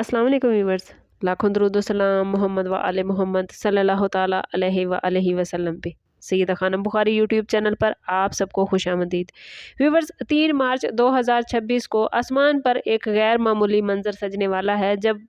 अस्सलाम वालेकुम व्यूवर्स। लाखों दरूद व सलाम मोहम्मद व आले मोहम्मद सल्लल्लाहु ताला अलैहि वसल्लम पे। सैयदा खानम बुखारी यूट्यूब चैनल पर आप सबको खुशामदीद। व्यूवर्स, 3 मार्च 2026 को आसमान पर एक गैर मामूली मंजर सजने वाला है जब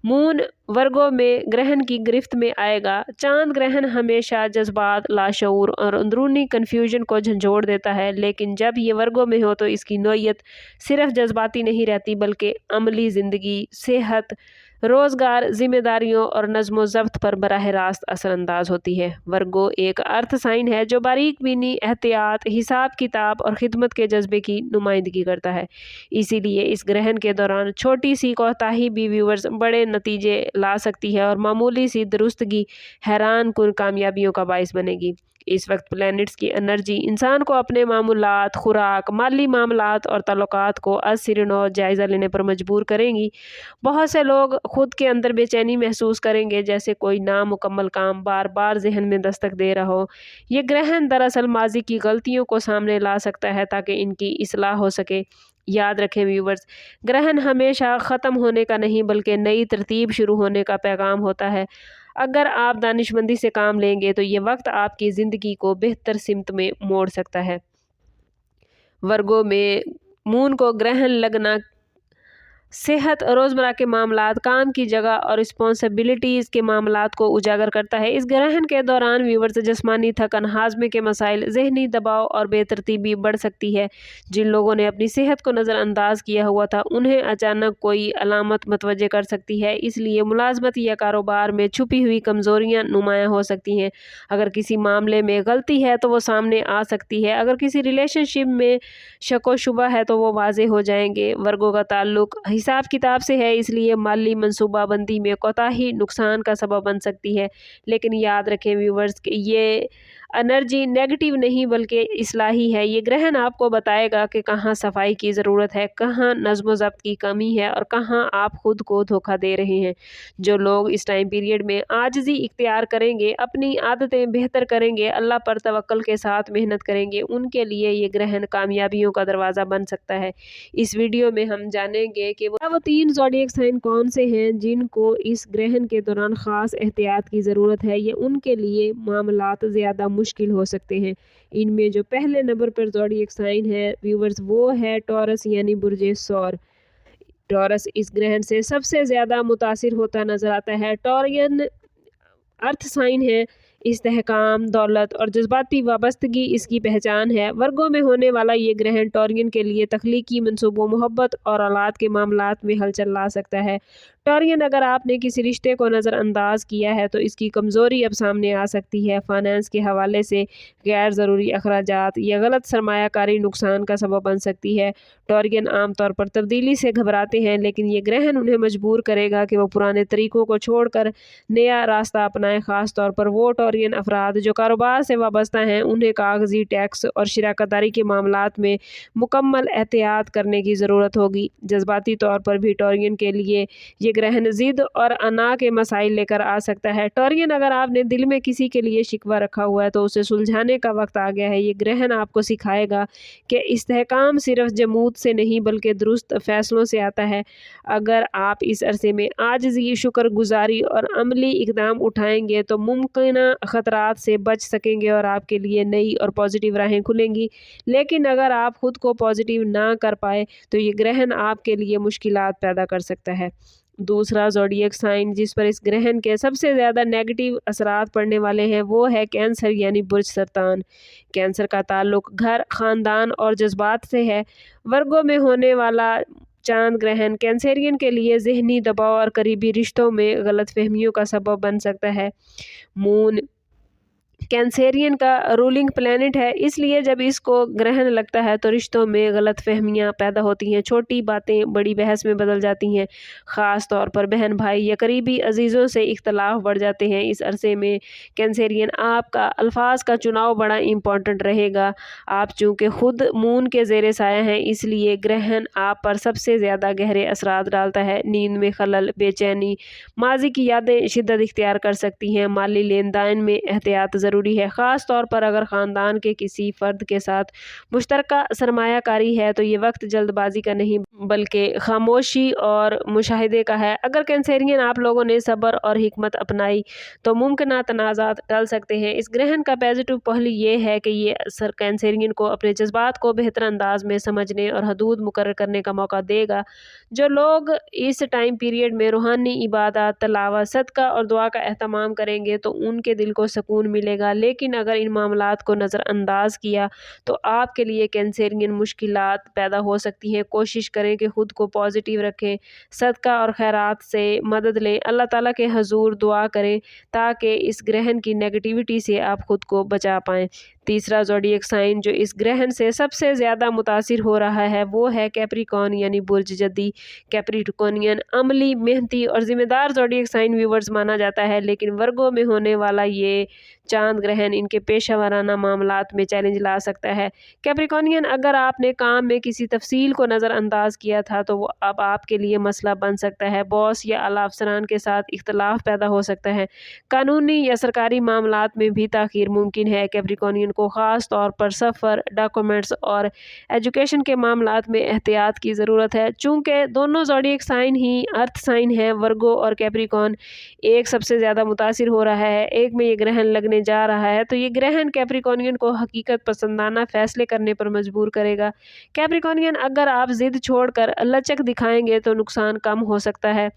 मून वर्गो में ग्रहण की गिरफ्त में आएगा। चांद ग्रहण हमेशा जज्बात, लाशऊर और अंदरूनी कन्फ्यूजन को झंझोड़ देता है, लेकिन जब ये वर्गो में हो तो इसकी नोयत सिर्फ जज्बाती नहीं रहती बल्कि अमली ज़िंदगी, सेहत, रोज़गार, जिम्मेदारियों और नज़्म ज़ब्त पर बराह रास्त असरअंदाज होती है। वर्गो एक अर्थ साइन है जो बारीक बीनी, एहतियात, हिसाब किताब और खिदमत के जज्बे की नुमाइंदगी करता है। इसीलिए इस ग्रहण के दौरान छोटी सी कोताही भी व्यूवर्स बड़े नतीजे ला सकती है और मामूली सी दुरुस्तगी हैरान कुन कामयाबियों का बाइस बनेगी। इस वक्त प्लैनेट्स की एनर्जी इंसान को अपने मामूलात, खुराक, माली मामलात और ताल्लुकात को अज़-सिर-नौ जायज़ा लेने पर मजबूर करेंगी। बहुत से लोग खुद के अंदर बेचैनी महसूस करेंगे, जैसे कोई नामुकम्मल काम बार बार जहन में दस्तक दे रहा हो। ये ग्रहण दरअसल माजी की गलतियों को सामने ला सकता है ताकि इनकी इस्लाह हो सके। याद रखें व्यूवर्स, ग्रहण हमेशा ख़त्म होने का नहीं बल्कि नई तरतीब शुरू होने का पैगाम होता है। अगर आप दानिशमंदी से काम लेंगे तो ये वक्त आपकी ज़िंदगी को बेहतर सिमत में मोड़ सकता है। वर्गो में मून को ग्रहण लगना सेहत, रोज़मर्रा के मामलात, काम की जगह और रिस्पॉन्सिबिलिटीज़ के मामलात को उजागर करता है। इस ग्रहण के दौरान व्यूवर्स जिस्मानी थकन, हाजमे के मसाइल, जहनी दबाव और बेतरतीबी बढ़ सकती है। जिन लोगों ने अपनी सेहत को नज़रअंदाज किया हुआ था उन्हें अचानक कोई अलामत मतवज्जे कर सकती है, इसलिए मुलाजमत या कारोबार में छुपी हुई कमज़ोरियाँ नुमायाँ हो सकती हैं। अगर किसी मामले में गलती है तो वो सामने आ सकती है। अगर किसी रिलेशनशिप में शक व शुबा है तो वो वाज़े हो जाएंगे। वर्गों का ताल्लुक हिसाब किताब से है, इसलिए माली मनसूबाबंदी में कोताही नुकसान का सबब बन सकती है। लेकिन याद रखें व्यूवर्स कि ये एनर्जी नेगेटिव नहीं बल्कि इस्लाही है। ये ग्रहण आपको बताएगा कि कहाँ सफाई की ज़रूरत है, कहाँ नज़्म ज़ब्त की कमी है और कहाँ आप खुद को धोखा दे रहे हैं। जो लोग इस टाइम पीरियड में आजिज़ी इख्तियार करेंगे, अपनी आदतें बेहतर करेंगे, अल्लाह पर तवक्कल के साथ मेहनत करेंगे, उनके लिए ये ग्रहण कामयाबियों का दरवाज़ा बन सकता है। इस वीडियो में हम जानेंगे कि वो 3 ज़ोडिएक साइन कौन से हैं जिनको इस ग्रहण के दौरान ख़ास एहतियात की ज़रूरत है। ये उनके लिए मामलात ज़्यादा मुश्किल हो सकते हैं। इनमें जो पहले नंबर पर ज़ोडिएक साइन है व्यूवर्स वो है टॉरस यानी बुर्जे सौर। टॉरस इस ग्रहण से सबसे ज़्यादा मुतासिर होता नज़र आता है। टॉरियन अर्थ साइन है। इस्तेहकाम, दौलत और जज्बाती वाबस्तगी इसकी पहचान है। वर्गों में होने वाला ये ग्रहण टॉरियन के लिए तख्लीकी मनसूबों, मोहब्बत और औलाद के मामलात में हलचल ला सकता है। टॉरियन, अगर आपने किसी रिश्ते को नज़रअंदाज किया है तो इसकी कमज़ोरी अब सामने आ सकती है। फाइनेंस के हवाले से गैर ज़रूरी अखराजात या गलत सरमायाकारी नुकसान का सबब बन सकती है। टॉरियन आमतौर पर तब्दीली से घबराते हैं, लेकिन ये ग्रहण उन्हें मजबूर करेगा कि वो पुराने तरीक़ों को छोड़कर नया रास्ता अपनाएं। ख़ास तौर पर वो टॉरियन अफराद जो कारोबार से वाबस्ता हैं, उन्हें कागजी टैक्स और शराकतदारी के मामलात में मुकम्मल एहतियात करने की ज़रूरत होगी। जज्बाती तौर पर भी टॉरियन के लिए ये ग्रहण ज़िद और अना के मसाइल लेकर आ सकता है। टॉरियन, अगर आपने दिल में किसी के लिए शिकवा रखा हुआ है तो उसे सुलझाने का वक्त आ गया है। ये ग्रहण आपको सिखाएगा कि इस्तेहकाम सिर्फ जमूत से नहीं बल्कि दुरुस्त फैसलों से आता है। अगर आप इस अरसे में आजिज़ी, शुक्रगुजारी और अमली इक़दाम उठाएंगे तो मुमकिना ख़तरात से बच सकेंगे और आपके लिए नई और पॉजिटिव राहें खुलेंगी। लेकिन अगर आप खुद को पॉजिटिव ना कर पाए तो ये ग्रहण आपके लिए मुश्किलात पैदा कर सकता है। दूसरा ज़ोडिएक साइन जिस पर इस ग्रहण के सबसे ज़्यादा नेगेटिव असरात पड़ने वाले हैं वो है कैंसर यानी बुर्ज सरतान। कैंसर का ताल्लुक घर, ख़ानदान और जज्बात से है। वर्गों में होने वाला चांद ग्रहण कैंसेरियन के लिए जहनी दबाव और करीबी रिश्तों में गलतफहमियों का सबब बन सकता है। मून कैंसेरियन का रूलिंग प्लैनेट है, इसलिए जब इसको ग्रहण लगता है तो रिश्तों में गलतफहमियां पैदा होती हैं। छोटी बातें बड़ी बहस में बदल जाती हैं। ख़ास तौर पर बहन भाई या करीबी अजीज़ों से इख्तलाफ बढ़ जाते हैं। इस अरसे में कैंसेरियन आपका अल्फाज का चुनाव बड़ा इम्पॉर्टेंट रहेगा। आप चूँकि खुद मून के ज़ेरे साया हैं, इसलिए ग्रहण आप पर सबसे ज़्यादा गहरे असरात डालता है। नींद में खलल, बेचैनी, माजी की यादें शिद्दत इख्तियार कर सकती हैं। माली लेन देन में एहतियात ज़रूरी ضروری ہے، خاص طور پر اگر خاندان کے کسی فرد کے ساتھ مشترکہ سرمایہ کاری ہے تو یہ وقت جلد بازی کا نہیں بلکہ خاموشی اور مشاہدے کا ہے۔ اگر کینسیرین آپ لوگوں نے صبر اور حکمت اپنائی تو ممکنہ تنازعات ٹل سکتے ہیں۔ اس گرہن کا پازیٹیو پہلو یہ ہے کہ یہ اثر کینسیرین کو اپنے جذبات کو بہتر انداز میں سمجھنے اور حدود مقرر کرنے کا موقع دے گا۔ جو لوگ اس ٹائم پیریڈ میں روحانی عبادات، تلاوت، صدقہ اور دعا کا اہتمام کریں گے تو ان کے دل کو سکون ملے گا، لیکن اگر ان معاملات کو نظر انداز کیا تو آپ کے لیے کینسیرین مشکلات پیدا ہو سکتی ہیں۔ کوشش کریں کہ خود کو پازیٹیو رکھیں، صدقہ اور خیرات سے مدد لیں، اللہ تعالیٰ کے حضور دعا کریں تاکہ اس گرہن کی نیگیٹیوٹی سے آپ خود کو بچا پائیں۔ تیسرا زوڈیک سائن جو اس گرہن سے سب سے زیادہ متاثر ہو رہا ہے وہ ہے کیپریکون یعنی برج جدی۔ کیپریکونین عملی، محنتی اور ذمہ دار زوڈیک سائن ویورز مانا جاتا ہے، لیکن ورگو میں ہونے والا یہ چاند گرہن ان کے پیشہ ورانہ معاملات میں چیلنج لا سکتا ہے۔ کیپریکونین، اگر آپ نے کام میں کسی تفصیل کو نظر انداز کیا تھا تو وہ اب آپ کے لیے مسئلہ بن سکتا ہے۔ باس یا اعلیٰ افسران کے ساتھ اختلاف پیدا ہو سکتا ہے۔ قانونی یا سرکاری معاملات میں بھی تاخیر ممکن ہے۔ کیپریکونین کو خاص طور پر سفر، ڈاکومنٹس اور ایجوکیشن کے معاملات میں احتیاط کی ضرورت ہے۔ چونکہ دونوں زوڈیک سائن ہی ارتھ سائن ہیں، ورگو اور کیپریکون ایک سب سے زیادہ متاثر ہو رہا ہے، ایک میں یہ گرہن لگنے جا رہا ہے، تو یہ گرہن کیپریکونین کو حقیقت پسندانہ فیصلے کرنے پر مجبور کرے گا۔ کیپریکونین، اگر آپ ضد چھوڑ کر لچک دکھائیں گے تو نقصان کم ہو سکتا ہے۔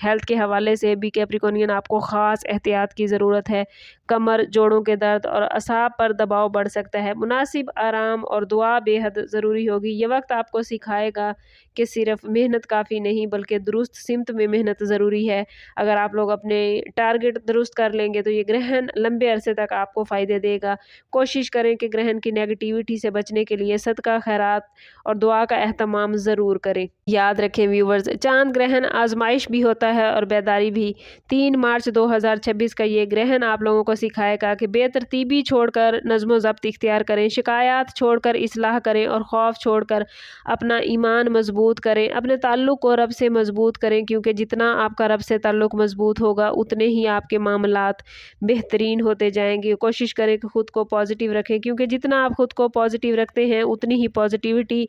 ہیلتھ کے حوالے سے بھی کیپریکونین آپ کو خاص احتیاط کی ضرورت ہے۔ کمر، جوڑوں کے درد اور اعصاب پر دباؤ بڑھ سکتا ہے۔ مناسب آرام اور دعا بے حد ضروری ہوگی۔ یہ وقت آپ کو سکھائے گا کہ صرف محنت کافی نہیں بلکہ درست سمت میں محنت ضروری ہے۔ اگر آپ لوگ اپنے ٹارگٹ درست کر لیں گے تو یہ گرہن لمبے عرصے تک آپ کو فائدے دے گا۔ کوشش کریں کہ گرہن کی نیگیٹیوٹی سے بچنے کے لیے صدقہ، خیرات اور دعا کا اہتمام ضرور کریں۔ یاد رکھیں ویورز، چاند گرہن آزمائش بھی ہوتا ہے اور بیداری بھی۔ 3 مارچ 2026 کا یہ گرہن آپ لوگوں کو سکھائے گا کہ بے ترتیبی چھوڑ کر نظم و ضبط اختیار کریں، شکایات چھوڑ کر اصلاح کریں اور خوف چھوڑ کر اپنا ایمان مضبوط کریں۔ اپنے تعلق کو رب سے مضبوط کریں، کیونکہ جتنا آپ کا رب سے تعلق مضبوط ہوگا اتنے ہی آپ کے معاملات بہترین ہوتے جائیں گے۔ کوشش کریں کہ خود کو پازیٹیو رکھیں، کیونکہ جتنا آپ خود کو پازیٹیو رکھتے ہیں اتنی ہی پازیٹیوٹی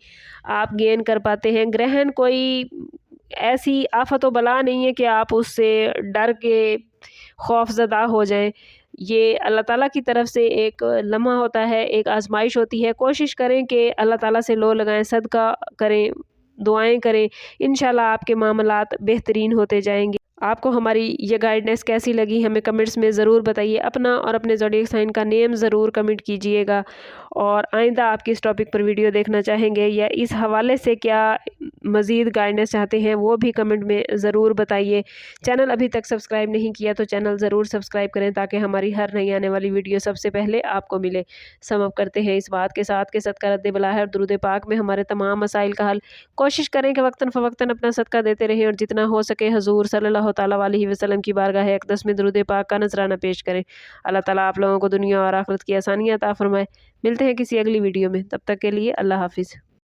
آپ گین کر پاتے ہیں۔ گرہن کوئی ایسی آفت و بلا نہیں ہے کہ آپ اس سے ڈر کے خوف زدہ ہو جائیں۔ یہ اللہ تعالیٰ کی طرف سے ایک لمحہ ہوتا ہے، ایک آزمائش ہوتی ہے۔ کوشش کریں کہ اللہ تعالیٰ سے لو لگائیں، صدقہ کریں، دعائیں کریں، انشاءاللہ آپ کے معاملات بہترین ہوتے جائیں گے۔ آپ کو ہماری یہ گائیڈنس کیسی لگی ہمیں کمنٹس میں ضرور بتائیے۔ اپنا اور اپنے زوڈیک سائن کا نیم ضرور کمنٹ کیجئے گا، اور آئندہ آپ کس ٹاپک پر ویڈیو دیکھنا چاہیں گے یا اس حوالے سے کیا مزید گائیڈنس چاہتے ہیں وہ بھی کمنٹ میں ضرور بتائیے۔ چینل ابھی تک سبسکرائب نہیں کیا تو چینل ضرور سبسکرائب کریں تاکہ ہماری ہر نئی آنے والی ویڈیو سب سے پہلے آپ کو ملے۔ سم اپ کرتے ہیں اس بات کے ساتھ کہ صدقہ رد بلا ہے اور درود پاک میں ہمارے تمام مسائل کا حل۔ کوشش کریں کہ وقتاً فوقتاً اپنا صدقہ دیتے رہیں اور جتنا ہو سکے حضور صلی اللہ تعالیٰ علیہ وسلم کی بارگاہ اقدس میں درود پاک کا نذرانہ پیش کریں۔ اللہ تعالیٰ آپ لوگوں کو دنیا اور آخرت کی آسانیاں عطا فرمائے۔ ملتے ہیں کسی اگلی ویڈیو میں، تب تک کے لیے اللہ حافظ۔